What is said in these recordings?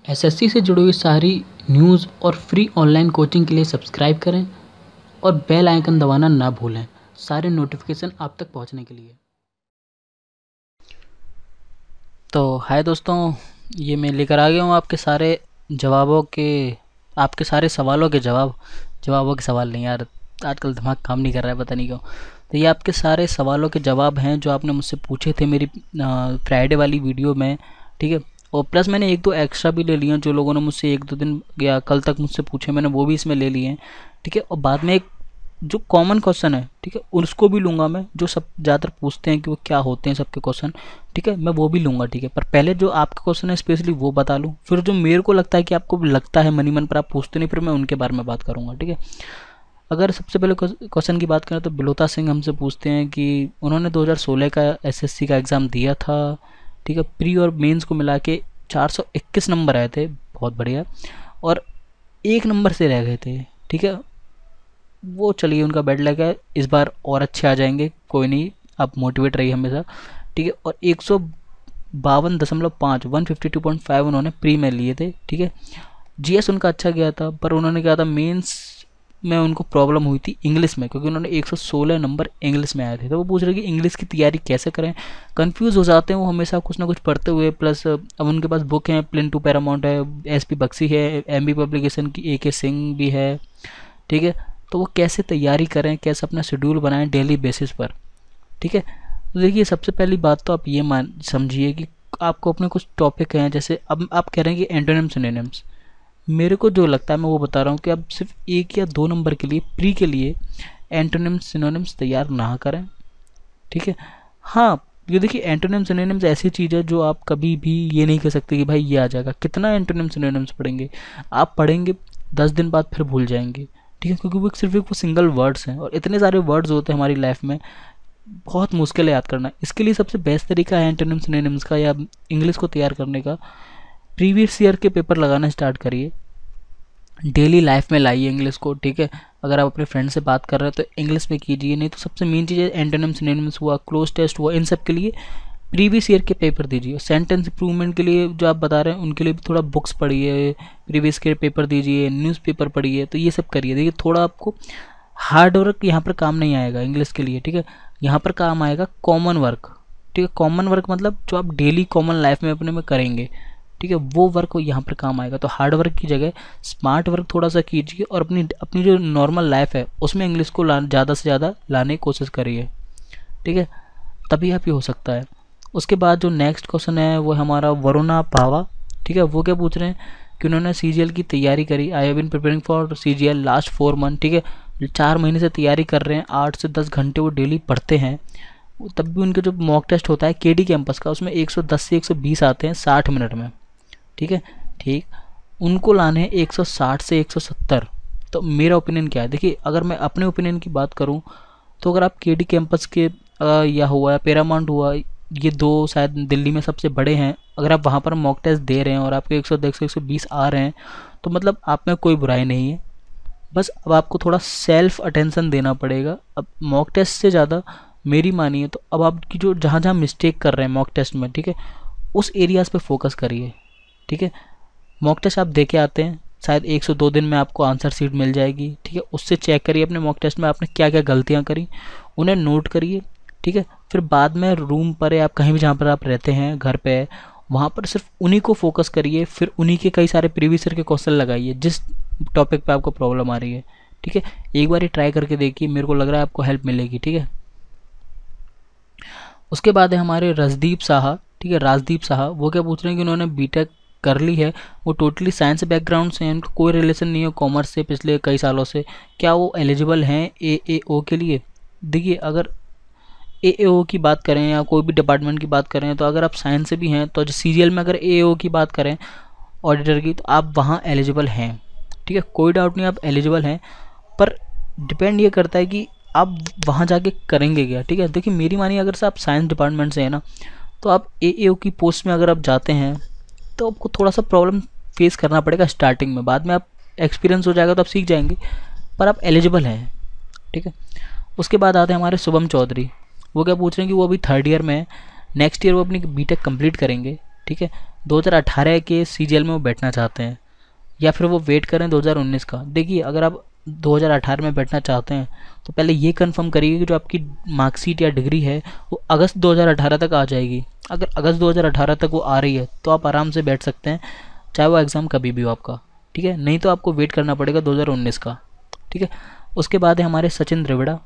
SSC से जुड़ी हुई सारी न्यूज़ और फ्री ऑनलाइन कोचिंग के लिए सब्सक्राइब करें और बेल आइकन दबाना ना भूलें सारे नोटिफिकेशन आप तक पहुंचने के लिए। तो हाय दोस्तों, ये मैं लेकर आ गया हूँ आपके सारे सवालों के जवाबों के सवाल नहीं यार, आजकल दिमाग काम नहीं कर रहा है, पता नहीं क्यों। तो ये आपके सारे सवालों के जवाब हैं जो आपने मुझसे पूछे थे मेरी फ्राइडे वाली वीडियो में, ठीक है। और प्लस मैंने एक दो एक्स्ट्रा भी ले लिए हैं, जो लोगों ने मुझसे एक दो दिन या कल तक मुझसे पूछे, मैंने वो भी इसमें ले लिए हैं, ठीक है। और बाद में एक जो कॉमन क्वेश्चन है, ठीक है, उसको भी लूँगा मैं, जो सब ज़्यादातर पूछते हैं कि वो क्या होते हैं सबके क्वेश्चन, ठीक है, मैं वो भी लूँगा, ठीक है। पर पहले जो आपका क्वेश्चन है स्पेशली वो बता लूँ, फिर जो मेरे को लगता है कि आपको लगता है मनी मन पर आप पूछते नहीं, फिर मैं उनके बारे में बात करूँगा, ठीक है। अगर सबसे पहले क्वेश्चन की बात करें तो बिलोता सिंह हमसे पूछते हैं कि उन्होंने 2016 का एसएससी का एग्ज़ाम दिया था, ठीक है। प्री और मेंस को मिला के 421 नंबर आए थे, बहुत बढ़िया, और एक नंबर से रह गए थे, ठीक है। वो चलिए उनका बेड लग है, इस बार और अच्छे आ जाएंगे, कोई नहीं, आप मोटिवेट रहिए हमेशा, ठीक है। और 152.5 152.5 उन्होंने प्री में लिए थे, ठीक है। जीएस उनका अच्छा गया था, पर उन्होंने कहा था मेंस में उनको प्रॉब्लम हुई थी इंग्लिश में, क्योंकि उन्होंने 116 नंबर इंग्लिश में आए थे। तो वो पूछ रहे कि इंग्लिश की तैयारी कैसे करें, कंफ्यूज हो जाते हैं वो हमेशा कुछ ना कुछ पढ़ते हुए। प्लस अब उनके पास बुक है, प्लेन टू पैरामाउंट है, एसपी बक्सी है, एमबी पब्लिकेशन की एके सिंह भी है, ठीक है। तो वो कैसे तैयारी करें, कैसे अपना शेड्यूल बनाएं डेली बेसिस पर, ठीक है। तो देखिए सबसे पहली बात तो आप ये मान समझिए कि आपको अपने कुछ टॉपिक हैं, जैसे अब आप कह रहे हैं कि एंटोनिम्स सिनोनिम्स, मेरे को जो लगता है मैं वो बता रहा हूँ कि आप सिर्फ 1 या 2 नंबर के लिए प्री के लिए एंटोनिम्स सिनोनिम्स तैयार ना करें, ठीक है। हाँ, ये देखिए एंटोनिम्स सिनोनिम्स ऐसी चीज़ है जो आप कभी भी ये नहीं कह सकते कि भाई ये आ जाएगा। कितना एंटोनिम्स सिनोनिम्स पढ़ेंगे आप, पढ़ेंगे 10 दिन बाद फिर भूल जाएंगे, ठीक है, क्योंकि वो सिर्फ वो सिंगल वर्ड्स हैं और इतने सारे वर्ड्स होते हैं हमारी लाइफ में, बहुत मुश्किल है याद करना। इसके लिए सबसे बेस्ट तरीका है एंटोनिम्स सिनोनिम्स का या इंग्लिश को तैयार करने का, प्रीवियस ईयर के पेपर लगाना स्टार्ट करिए, डेली लाइफ में लाइए इंग्लिश को, ठीक है। अगर आप अपने फ्रेंड से बात कर रहे हैं तो इंग्लिश में कीजिए, नहीं तो सबसे मेन चीज़ है एंटोनिम्स सिनोनिम्स हुआ, क्लोज टेस्ट हुआ, इन सब के लिए प्रीवियस ईयर के पेपर दीजिए। सेंटेंस इंप्रूवमेंट के लिए जो आप बता रहे हैं उनके लिए भी थोड़ा बुक्स पढ़िए, प्रीवियस ईयर पेपर दीजिए, न्यूज़पेपर पढ़िए, तो ये सब करिए। देखिए थोड़ा आपको हार्ड वर्क यहाँ पर काम नहीं आएगा इंग्लिश के लिए, ठीक है। यहाँ पर काम आएगा कॉमन वर्क, ठीक है। कॉमन वर्क मतलब जो आप डेली कॉमन लाइफ में अपने में करेंगे, ठीक है, वो वर्क यहाँ पर काम आएगा। तो हार्ड वर्क की जगह स्मार्ट वर्क थोड़ा सा कीजिए और अपनी अपनी जो नॉर्मल लाइफ है उसमें इंग्लिश को ज़्यादा से ज़्यादा लाने की कोशिश करिए, ठीक है, तभी आप ये हो सकता है। उसके बाद जो नेक्स्ट क्वेश्चन है वो हमारा वरुणा भावा, ठीक है। वो क्या पूछ रहे हैं कि उन्होंने सीजीएल की तैयारी करी, I have been preparing for CGL last 4 month, ठीक है, 4 महीने से तैयारी कर रहे हैं, 8 से 10 घंटे वो डेली पढ़ते हैं। तब भी उनके जो मॉक टेस्ट होता है केडी कैंपस का, उसमें 110 से 120 आते हैं 60 मिनट में, ठीक है, ठीक। उनको लाने हैं 160 से 170। तो मेरा ओपिनियन क्या है, देखिए अगर मैं अपने ओपिनियन की बात करूं तो अगर आप केडी कैंपस के या हुआ या पैरामाउंट हुआ, ये 2 शायद दिल्ली में सबसे बड़े हैं, अगर आप वहाँ पर मॉक टेस्ट दे रहे हैं और आपके 110 से 120 आ रहे हैं तो मतलब आप में कोई बुराई नहीं है। बस अब आपको थोड़ा सेल्फ अटेंशन देना पड़ेगा। अब मॉक टेस्ट से ज़्यादा मेरी मानिए तो अब आपकी जो जहाँ जहाँ मिस्टेक कर रहे हैं मॉक टेस्ट में, ठीक है, उस एरियाज़ पे फोकस करिए, ठीक है। मॉक टेस्ट आप दे के आते हैं, शायद 1 से 2 दिन में आपको आंसर शीट मिल जाएगी, ठीक है। उससे चेक करिए अपने मॉक टेस्ट में आपने क्या क्या गलतियाँ करी, उन्हें नोट करिए, ठीक है। फिर बाद में रूम पर या आप कहीं भी जहाँ पर आप रहते हैं घर पे, वहाँ पर सिर्फ उन्हीं को फोकस करिए, फिर उन्हीं के कई सारे प्रीवियस ईयर के क्वेश्चन लगाइए जिस टॉपिक पे आपको प्रॉब्लम आ रही है, ठीक है। एक बार ही ट्राई करके देखिए, मेरे को लग रहा है आपको हेल्प मिलेगी, ठीक है। उसके बाद है हमारे राजदीप साहा, ठीक है, राजदीप साहा। वो क्या पूछ रहे हैं कि उन्होंने बीटेक कर ली है, वो टोटली साइंस बैकग्राउंड से हैं, उनका कोई रिलेशन नहीं है कॉमर्स से पिछले कई सालों से, क्या वो एलिजिबल हैं एएओ के लिए। देखिए अगर एएओ की बात करें या कोई भी डिपार्टमेंट की बात करें, तो अगर आप साइंस से भी हैं तो सीजीएल में अगर एएओ की बात करें ऑडिटर की, तो आप वहाँ एलिजिबल हैं, ठीक है, कोई डाउट नहीं, आप एलिजिबल हैं। पर डिपेंड ये करता है कि आप वहाँ जाके करेंगे क्या, ठीक है। देखिए मेरी मानिए अगर से आप साइंस डिपार्टमेंट से हैं ना, तो आप एएओ की पोस्ट में अगर आप जाते हैं तो आपको थोड़ा सा प्रॉब्लम फेस करना पड़ेगा स्टार्टिंग में, बाद में आप एक्सपीरियंस हो जाएगा तो आप सीख जाएंगे, पर आप एलिजिबल हैं, ठीक है। उसके बाद आते हैं हमारे शुभम चौधरी। वो क्या पूछ रहे हैं कि वो अभी 3rd ईयर में है, नेक्स्ट ईयर वो अपनी बीटेक कंप्लीट करेंगे, ठीक है। 2018 के सीजीएल में वो बैठना चाहते हैं या फिर वो वेट करें 2019 का। देखिए अगर आप 2018 में बैठना चाहते हैं तो पहले ये कंफर्म करिए कि जो आपकी मार्कशीट या डिग्री है वो अगस्त 2018 तक आ जाएगी। अगर अगस्त 2018 तक वो आ रही है तो आप आराम से बैठ सकते हैं, चाहे वो एग्ज़ाम कभी भी हो आपका, ठीक है। नहीं तो आपको वेट करना पड़ेगा 2019 का, ठीक है। उसके बाद है हमारे सचिन द्रविड़ा,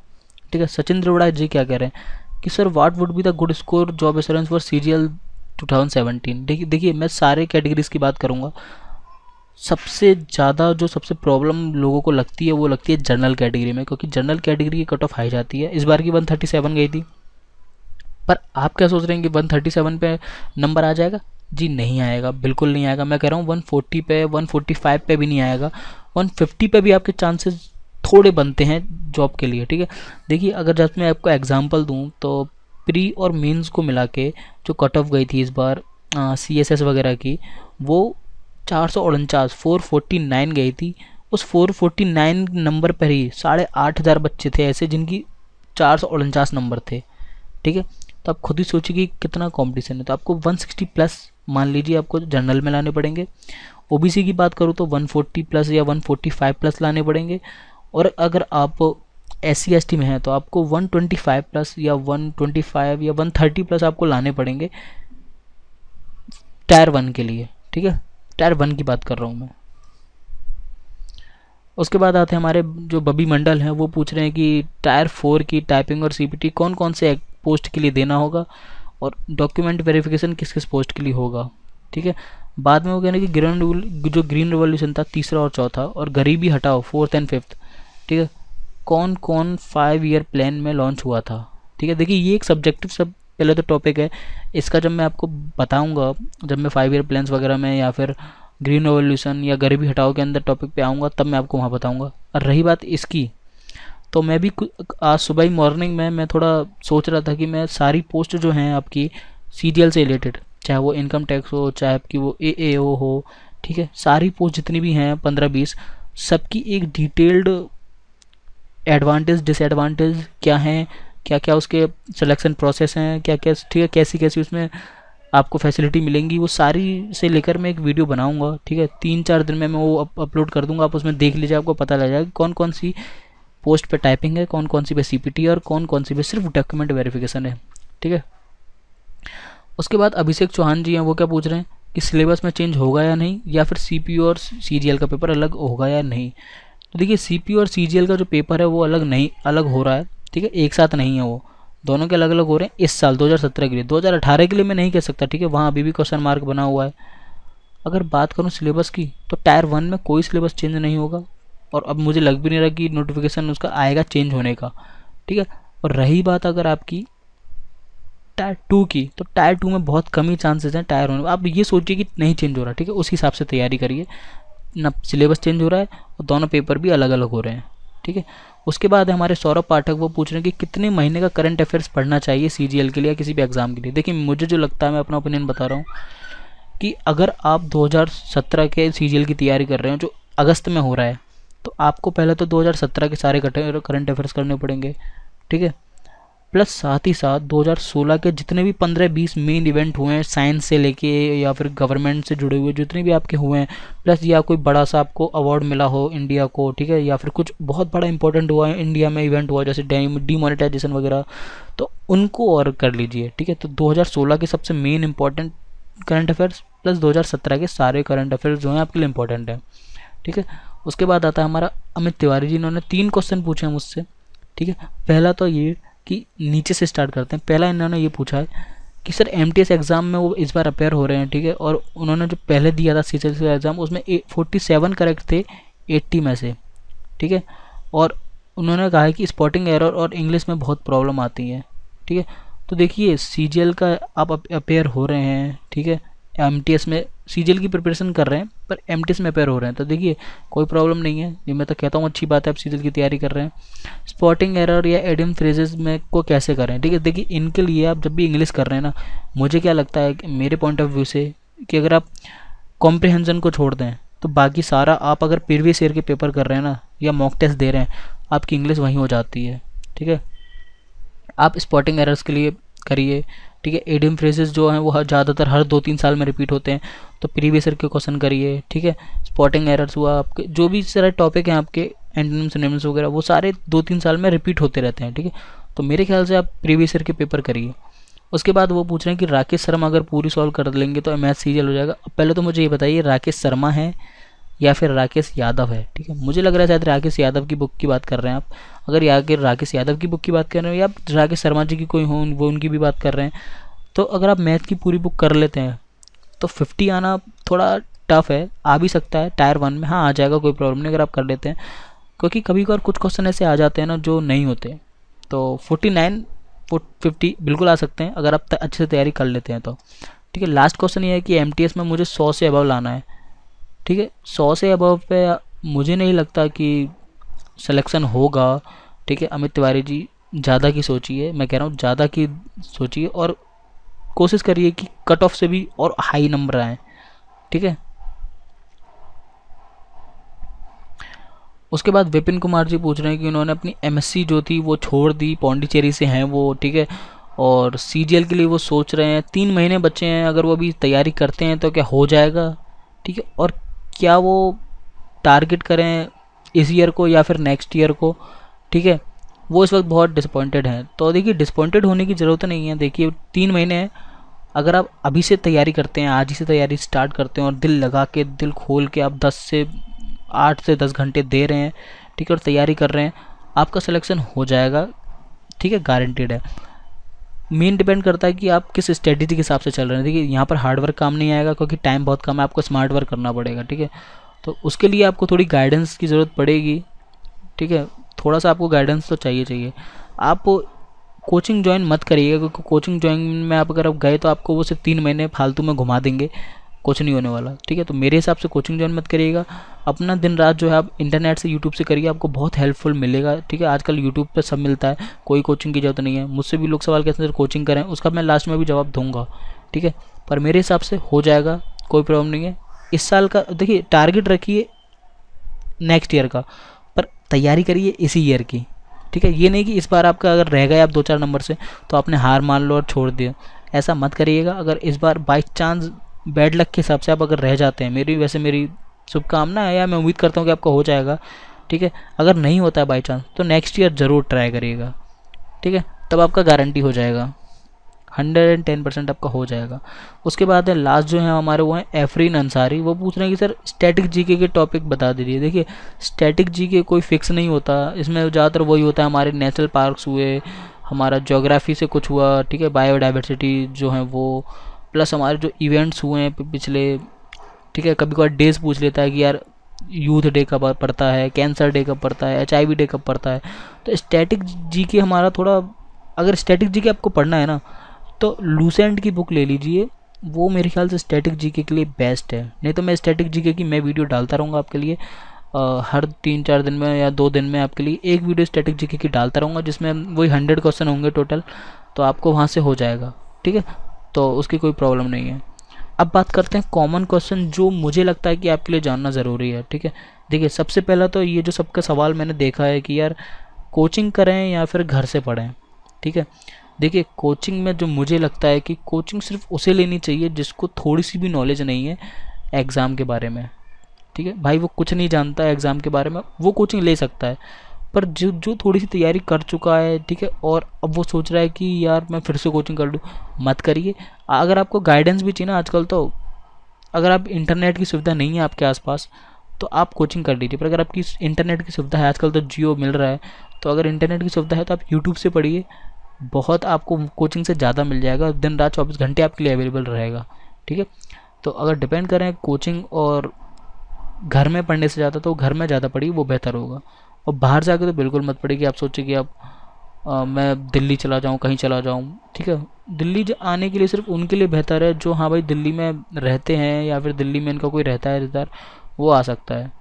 ठीक है। सचिन द्रविड़ा जी क्या कह रहे हैं कि sir what would be the good score job assurance for CGL 2017। देखिए मैं सारे कैटेगरीज की बात करूँगा। सबसे ज़्यादा जो सबसे प्रॉब्लम लोगों को लगती है वो लगती है जनरल कैटेगरी में, क्योंकि जनरल कैटेगरी की कट ऑफ हाई जाती है। इस बार की 137 गई थी, पर आप क्या सोच रहे हैं कि 137 पे नंबर आ जाएगा? जी नहीं आएगा, बिल्कुल नहीं आएगा। मैं कह रहा हूँ 140 पे, 145 पे भी नहीं आएगा, 150 पे भी आपके चांसेस थोड़े बनते हैं जॉब के लिए, ठीक है। देखिए अगर जब मैं आपको एग्जांपल दूं तो प्री और मेंस को मिला के जो कट ऑफ गई थी इस बार CSS वगैरह की, वो 449 गई थी। उस 449 नंबर पर ही 8,500 बच्चे थे ऐसे जिनकी 449 नंबर थे, ठीक है। तो आप खुद ही सोचिए कि कितना कंपटीशन है। तो आपको 160 प्लस मान लीजिए आपको जनरल में लाने पड़ेंगे। ओबीसी की बात करूँ तो 140 प्लस या 145 प्लस लाने पड़ेंगे। और अगर आप SC ST में हैं तो आपको 125 प्लस या 125 या 130 प्लस आपको लाने पड़ेंगे टायर 1 के लिए, ठीक है। टायर 1 की बात कर रहा हूँ मैं। उसके बाद आते हैं हमारे जो बबी मंडल हैं, वो पूछ रहे हैं कि टायर 4 की टाइपिंग और CPT कौन कौन से पोस्ट के लिए देना होगा और डॉक्यूमेंट वेरिफिकेशन किस किस पोस्ट के लिए होगा, ठीक है। बाद में वो कहने कि ग्रीन रिवॉल्यूशन था तीसरा और चौथा, और गरीबी हटाओ 4th and 5th, ठीक है, कौन कौन 5 ईयर प्लान में लॉन्च हुआ था, ठीक है। देखिए ये एक सब्जेक्टिव सब पहले तो टॉपिक है, इसका जब मैं आपको बताऊंगा, जब मैं 5 ईयर प्लान्स वगैरह में या फिर ग्रीन रिवॉल्यूशन या गरीबी हटाओ के अंदर टॉपिक पे आऊँगा तब मैं आपको वहाँ बताऊँगा। और रही बात इसकी, तो मैं भी आज सुबह ही मॉर्निंग में मैं थोड़ा सोच रहा था कि मैं सारी पोस्ट जो हैं आपकी CGL से रिलेटेड, चाहे वो इनकम टैक्स हो, चाहे आपकी वो AAO हो, ठीक है, सारी पोस्ट जितनी भी हैं 15-20 सबकी एक डिटेल्ड एडवांटेज डिसएडवांटेज क्या हैं, क्या क्या उसके सिलेक्शन प्रोसेस हैं, क्या क्या, ठीक है, कैसी कैसी उसमें आपको फैसिलिटी मिलेंगी, वो सारी से लेकर मैं एक वीडियो बनाऊंगा, ठीक है। 3-4 दिन में मैं वो अपलोड कर दूंगा। आप उसमें देख लीजिए, आपको पता लग जाएगा कौन कौन सी पोस्ट पे टाइपिंग है, कौन कौन सी पे CPT और कौन कौन सी पे सिर्फ डॉक्यूमेंट वेरिफिकेशन है, ठीक है। उसके बाद अभिषेक चौहान जी हैं, वो क्या पूछ रहे हैं कि सिलेबस में चेंज होगा या नहीं, या फिर CPU और CGL का पेपर अलग होगा या नहीं। तो देखिए CPU और CGL का जो पेपर है वो अलग हो रहा है, ठीक है, एक साथ नहीं है, वो दोनों के अलग अलग हो रहे हैं इस साल 2017 के लिए। 2018 के लिए मैं नहीं कह सकता, ठीक है, वहाँ अभी भी क्वेश्चन मार्क बना हुआ है। अगर बात करूँ सिलेबस की तो टायर 1 में कोई सिलेबस चेंज नहीं होगा, और अब मुझे लग भी नहीं रहा कि नोटिफिकेशन उसका आएगा चेंज होने का, ठीक है। और रही बात अगर आपकी टायर 2 की, तो टायर 2 में बहुत कम ही चांसेस हैं टायर 1 में। आप ये सोचिए कि नहीं चेंज हो रहा, ठीक है, उस हिसाब से तैयारी करिए, ना सिलेबस चेंज हो रहा है और दोनों पेपर भी अलग अलग हो रहे हैं, ठीक है। उसके बाद हमारे सौरभ पाठक, वो पूछ रहे हैं कि कितने महीने का करंट अफेयर्स पढ़ना चाहिए CGL के लिए या किसी भी एग्ज़ाम के लिए। देखिए मुझे जो लगता है, मैं अपना ओपिनियन बता रहा हूँ कि अगर आप 2017 के CGL की तैयारी कर रहे हैं जो अगस्त में हो रहा है, तो आपको पहले तो 2017 के सारे करंट अफेयर्स करने पड़ेंगे, ठीक है। प्लस साथ ही साथ 2016 के जितने भी 15-20 मेन इवेंट हुए हैं साइंस से लेके या फिर गवर्नमेंट से जुड़े हुए जितने भी आपके हुए हैं, प्लस या कोई बड़ा सा आपको अवार्ड मिला हो इंडिया को, ठीक है, या फिर कुछ बहुत बड़ा इंपॉर्टेंट हुआ है इंडिया में इवेंट हुआ जैसे डीमोनेटाइजेशन वगैरह, तो उनको और कर लीजिए, ठीक है। तो 2016 के सबसे main important current affairs plus 2017 के सारे करंट अफेयर्स जो हैं आपके लिए इंपॉर्टेंट हैं, ठीक है। उसके बाद आता है हमारा अमित तिवारी जी, इन्होंने 3 क्वेश्चन पूछे हैं मुझसे, ठीक है। पहला तो ये कि नीचे से स्टार्ट करते हैं। पहला इन्होंने ये पूछा है कि सर MTS एग्ज़ाम में वो इस बार अपेयर हो रहे हैं, ठीक है, और उन्होंने जो पहले दिया था CGL का एग्ज़ाम उसमें 47 करेक्ट थे 80 में से, ठीक है। और उन्होंने कहा है कि स्पॉटिंग एरर और इंग्लिश में बहुत प्रॉब्लम आती है, ठीक है। तो देखिए CGL का आप अपेयर हो रहे हैं, ठीक है, MTS में CGL की प्रिपरेशन कर रहे हैं पर MTS में अपेयर हो रहे हैं, तो देखिए कोई प्रॉब्लम नहीं है, ये मैं तो कहता हूँ अच्छी बात है, आप CGL की तैयारी कर रहे हैं। स्पॉटिंग एरर या एडियम फ्रेजेस में को कैसे करें, ठीक है। देखिए इनके लिए आप जब भी इंग्लिश कर रहे हैं ना, मुझे क्या लगता है कि मेरे पॉइंट ऑफ व्यू से कि अगर आप कॉम्प्रिहेंशन को छोड़ दें तो बाकी सारा, आप अगर प्रीवियस ईयर के पेपर कर रहे हैं ना या मॉक टेस्ट दे रहे हैं, आपकी इंग्लिश वहीं हो जाती है, ठीक है। आप स्पॉटिंग एरर्स के लिए करिए, ठीक है। एडियम फ्रेजेस जो हैं वो ज़्यादातर हर 2-3 साल में रिपीट होते हैं, तो प्रीवियस ईयर के क्वेश्चन करिए, ठीक है। स्पॉटिंग एरर्स हुआ, आपके जो भी सारे टॉपिक हैं आपके एंटोनिम्स सिनोनिम्स वगैरह, वो सारे 2-3 साल में रिपीट होते रहते हैं, ठीक है। तो मेरे ख्याल से आप प्रीवियस ईयर के पेपर करिए। उसके बाद वो पूछ रहे हैं कि राकेश शर्मा अगर पूरी सॉल्व कर लेंगे तो मैथ सीरियल हो जाएगा। पहले तो मुझे ये बताइए राकेश शर्मा है या फिर राकेश यादव है, ठीक है। मुझे लग रहा है शायद राकेश यादव की बुक की बात कर रहे हैं आप। अगर राकेश यादव की बुक की बात कर रहे हो या राकेश शर्मा जी की कोई हो वो उनकी भी बात कर रहे हैं, तो अगर आप मैथ की पूरी बुक कर लेते हैं तो 50 आना थोड़ा टफ है, आ भी सकता है टायर 1 में, हाँ आ जाएगा, कोई प्रॉब्लम नहीं अगर आप कर लेते हैं। क्योंकि कभी कभार कुछ क्वेश्चन ऐसे आ जाते हैं ना जो नहीं होते, तो 49 50 बिल्कुल आ सकते हैं अगर आप अच्छे से तैयारी कर लेते हैं तो, ठीक है। लास्ट क्वेश्चन ये है कि एमटीएस में मुझे 100 से अबव लाना है, ठीक है। 100 से अबव पे मुझे नहीं लगता कि सिलेक्शन होगा, ठीक है। अमित तिवारी जी ज़्यादा की सोचिए, मैं कह रहा हूँ ज़्यादा की सोचिए और कोशिश करिए कि कट ऑफ से भी और हाई नंबर आए, ठीक है। उसके बाद विपिन कुमार जी पूछ रहे हैं कि उन्होंने अपनी एमएससी जो थी वो छोड़ दी, पौंडीचेरी से हैं वो, ठीक है। और सीजीएल के लिए वो सोच रहे हैं, 3 महीने बचे हैं, अगर वो अभी तैयारी करते हैं तो क्या हो जाएगा, ठीक है। और क्या वो टारगेट करें इस ईयर को या फिर नेक्स्ट ईयर को, ठीक है। वो इस वक्त बहुत डिसअपॉइंटेड हैं। तो देखिए डिसअपॉइंटेड होने की ज़रूरत नहीं है, देखिए 3 महीने हैं, अगर आप अभी से तैयारी करते हैं, आज ही से तैयारी स्टार्ट करते हैं और दिल लगा के दिल खोल के आप 8 से 10 घंटे दे रहे हैं, ठीक है, और तैयारी कर रहे हैं, आपका सिलेक्शन हो जाएगा, ठीक है, गारंटेड है। मेन डिपेंड करता है कि आप किस स्ट्रेटेजी के हिसाब से चल रहे हैं। देखिए यहाँ पर हार्ड वर्क काम नहीं आएगा क्योंकि टाइम बहुत कम है, आपको स्मार्ट वर्क करना पड़ेगा, ठीक है। तो उसके लिए आपको थोड़ी गाइडेंस की ज़रूरत पड़ेगी, ठीक है। थोड़ा सा आपको गाइडेंस तो चाहिए। आप कोचिंग ज्वाइन मत करिएगा क्योंकि कोचिंग ज्वाइन में आप अगर आप गए तो आपको वो सिर्फ 3 महीने फालतू में घुमा देंगे, कुछ नहीं होने वाला, ठीक है। तो मेरे हिसाब से कोचिंग ज्वाइन मत करिएगा। अपना दिन रात जो है आप इंटरनेट से यूट्यूब से करिए, आपको बहुत हेल्पफुल मिलेगा, ठीक है। आजकल यूट्यूब पे सब मिलता है, कोई कोचिंग की ज़रूरत नहीं है। मुझसे भी लोग सवाल कहते हैं कोचिंग करें, उसका मैं लास्ट में भी जवाब दूंगा, ठीक है। पर मेरे हिसाब से हो जाएगा, कोई प्रॉब्लम नहीं है। इस साल का देखिए टारगेट रखिए नेक्स्ट ईयर का, पर तैयारी करिए इसी ईयर की, ठीक है। ये नहीं कि इस बार आपका अगर रह गए आप 2-4 नंबर से तो आपने हार मान लो और छोड़ दिया, ऐसा मत करिएगा। अगर इस बार बाई चांस बैड लक के हिसाब से आप अगर रह जाते हैं, मेरी शुभकामना है या मैं उम्मीद करता हूँ कि आपका हो जाएगा, ठीक है। अगर नहीं होता है बाई चांस तो नेक्स्ट ईयर ज़रूर ट्राई करिएगा, ठीक है, तब आपका गारंटी हो जाएगा, 110% आपका हो जाएगा। उसके बाद है लास्ट जो है हमारे वो हैं एफरीन अंसारी, वो पूछ रहे हैं कि सर स्टैटिक जीके के टॉपिक बता दीजिए। देखिए स्टैटिक जीके कोई फिक्स नहीं होता, इसमें ज़्यादातर वही होता है, हमारे नेशनल पार्क्स हुए, हमारा ज्योग्राफी से कुछ हुआ, ठीक है, बायोडाइवर्सिटी जो है वो, प्लस हमारे जो इवेंट्स हुए हैं पिछले, ठीक है। कभी कभार डेज पूछ लेता है कि यार यूथ डे कब पड़ता है, कैंसर डे कब पड़ता है, HIV डे कब पड़ता है। तो स्टैटिक जीके हमारा थोड़ा, अगर स्टैटिक जीके आपको पढ़ना है ना तो लूसेंट की बुक ले लीजिए, वो मेरे ख्याल से स्टैटिक जीके के लिए बेस्ट है। नहीं तो मैं स्टैटिक जीके की मैं वीडियो डालता रहूँगा आपके लिए, हर 3-4 दिन में या 2 दिन में आपके लिए एक वीडियो स्टैटिक जीके की डालता रहूँगा, जिसमें वही 100 क्वेश्चन होंगे टोटल, तो आपको वहाँ से हो जाएगा, ठीक है। तो उसकी कोई प्रॉब्लम नहीं है। अब बात करते हैं कॉमन क्वेश्चन जो मुझे लगता है कि आपके लिए जानना ज़रूरी है, ठीक है। देखिए सबसे पहला तो ये जो सबका सवाल मैंने देखा है कि यार कोचिंग करें या फिर घर से पढ़ें, ठीक है। देखिए कोचिंग में जो मुझे लगता है कि कोचिंग सिर्फ उसे लेनी चाहिए जिसको थोड़ी सी भी नॉलेज नहीं है एग्ज़ाम के बारे में, ठीक है। भाई वो कुछ नहीं जानता है एग्ज़ाम के बारे में, वो कोचिंग ले सकता है, पर जो थोड़ी सी तैयारी कर चुका है, ठीक है, और अब वो सोच रहा है कि यार मैं फिर से कोचिंग कर लूँ, मत करिए। अगर आपको गाइडेंस भी चाहिए ना आजकल, तो अगर आप इंटरनेट की सुविधा नहीं है आपके आसपास तो आप कोचिंग कर लीजिए, पर अगर आपकी इंटरनेट की सुविधा है, आजकल तो जियो मिल रहा है, तो अगर इंटरनेट की सुविधा है तो आप यूट्यूब से पढ़िए, बहुत आपको कोचिंग से ज़्यादा मिल जाएगा, दिन रात 24 घंटे आपके लिए अवेलेबल रहेगा, ठीक है। तो अगर डिपेंड करें कोचिंग और घर में पढ़ने से ज़्यादा तो घर में ज़्यादा पढ़िए, वो बेहतर होगा। और बाहर जाके तो बिल्कुल मत पढ़िए कि आप सोचिए कि आप मैं दिल्ली चला जाऊँ, कहीं चला जाऊँ, ठीक है। दिल्ली आने के लिए सिर्फ उनके लिए बेहतर है जो हाँ भाई दिल्ली में रहते हैं या फिर दिल्ली में इनका कोई रहता है रिश्तेदार, वो आ सकता है,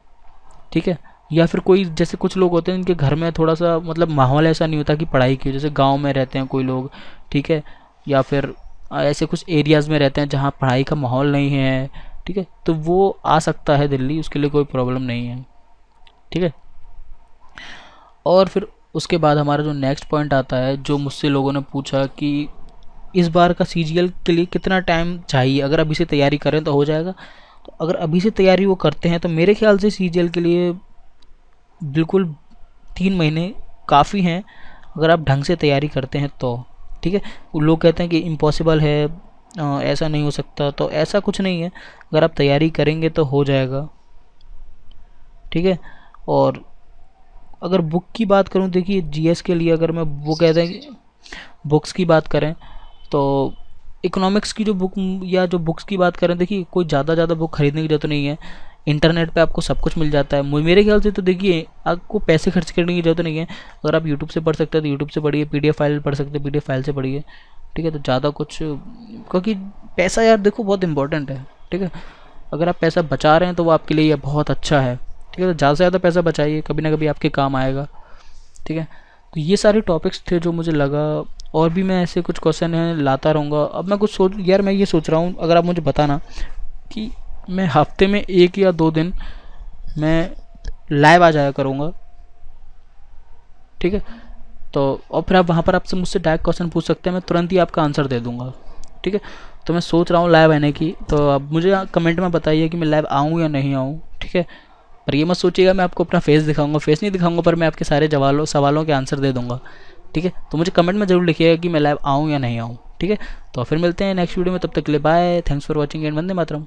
ठीक है। या फिर कोई जैसे कुछ लोग होते हैं इनके घर में थोड़ा सा मतलब माहौल ऐसा नहीं होता कि पढ़ाई की, जैसे गांव में रहते हैं कोई लोग, ठीक है, या फिर ऐसे कुछ एरियाज़ में रहते हैं जहां पढ़ाई का माहौल नहीं है, ठीक है, तो वो आ सकता है दिल्ली, उसके लिए कोई प्रॉब्लम नहीं है, ठीक है। और फिर उसके बाद हमारा जो नेक्स्ट पॉइंट आता है, जो मुझसे लोगों ने पूछा कि इस बार का CGL के लिए कितना टाइम चाहिए, अगर अभी से तैयारी करें तो हो जाएगा। तो अगर अभी से तैयारी वो करते हैं तो मेरे ख्याल से CGL के लिए बिल्कुल 3 महीने काफ़ी हैं, अगर आप ढंग से तैयारी करते हैं तो। ठीक है, वो लोग कहते हैं कि इम्पॉसिबल है, ऐसा नहीं हो सकता, तो ऐसा कुछ नहीं है, अगर आप तैयारी करेंगे तो हो जाएगा। ठीक है, और अगर बुक की बात करूं, देखिए GS के लिए अगर मैं वो कहते हैं कि बुक्स की बात करें तो इकोनॉमिक्स की जो बुक या जो बुक्स की बात करें, देखिए कोई ज़्यादा बुक खरीदने की जरूरत नहीं है, इंटरनेट पे आपको सब कुछ मिल जाता है। मेरे ख्याल से तो देखिए आपको पैसे खर्च करने की ज़रूरत नहीं है, अगर आप यूट्यूब से पढ़ सकते हैं तो यूट्यूब से पढ़िए, PDF फाइल पढ़ सकते हैं PDF फाइल से पढ़िए। ठीक है, तो ज़्यादा कुछ, क्योंकि पैसा यार देखो बहुत इंपॉर्टेंट है। ठीक है, अगर आप पैसा बचा रहे हैं तो वो आपके लिए बहुत अच्छा है। ठीक है, तो ज़्यादा से ज़्यादा पैसा बचाइए, कभी ना कभी आपके काम आएगा। ठीक है, तो ये सारे टॉपिक्स थे जो मुझे लगा, और भी मैं ऐसे कुछ क्वेश्चन हैं लाता रहूँगा। अब मैं कुछ सोच यार मैं ये सोच रहा हूँ, अगर आप मुझे बताना कि मैं हफ्ते में 1 या 2 दिन मैं लाइव आ जाया करूँगा। ठीक है, तो और फिर आप वहाँ पर आपसे मुझसे डायरेक्ट क्वेश्चन पूछ सकते हैं, मैं तुरंत ही आपका आंसर दे दूँगा। ठीक है, तो मैं सोच रहा हूँ लाइव आने की, तो अब मुझे कमेंट में बताइए कि मैं लाइव आऊँ या नहीं आऊँ। ठीक है, पर ये मत सोचिएगा मैं आपको अपना फेस दिखाऊंगा, फेस नहीं दिखाऊंगा, पर मैं आपके सारे सवालों के आंसर दे दूंगा। ठीक है, तो मुझे कमेंट में जरूर लिखिएगा कि मैं लाइव आऊँ या नहीं आऊँ। ठीक है, तो फिर मिलते हैं नेक्स्ट वीडियो में, तब तक के लिए bye, thanks for watching and Vande Mataram.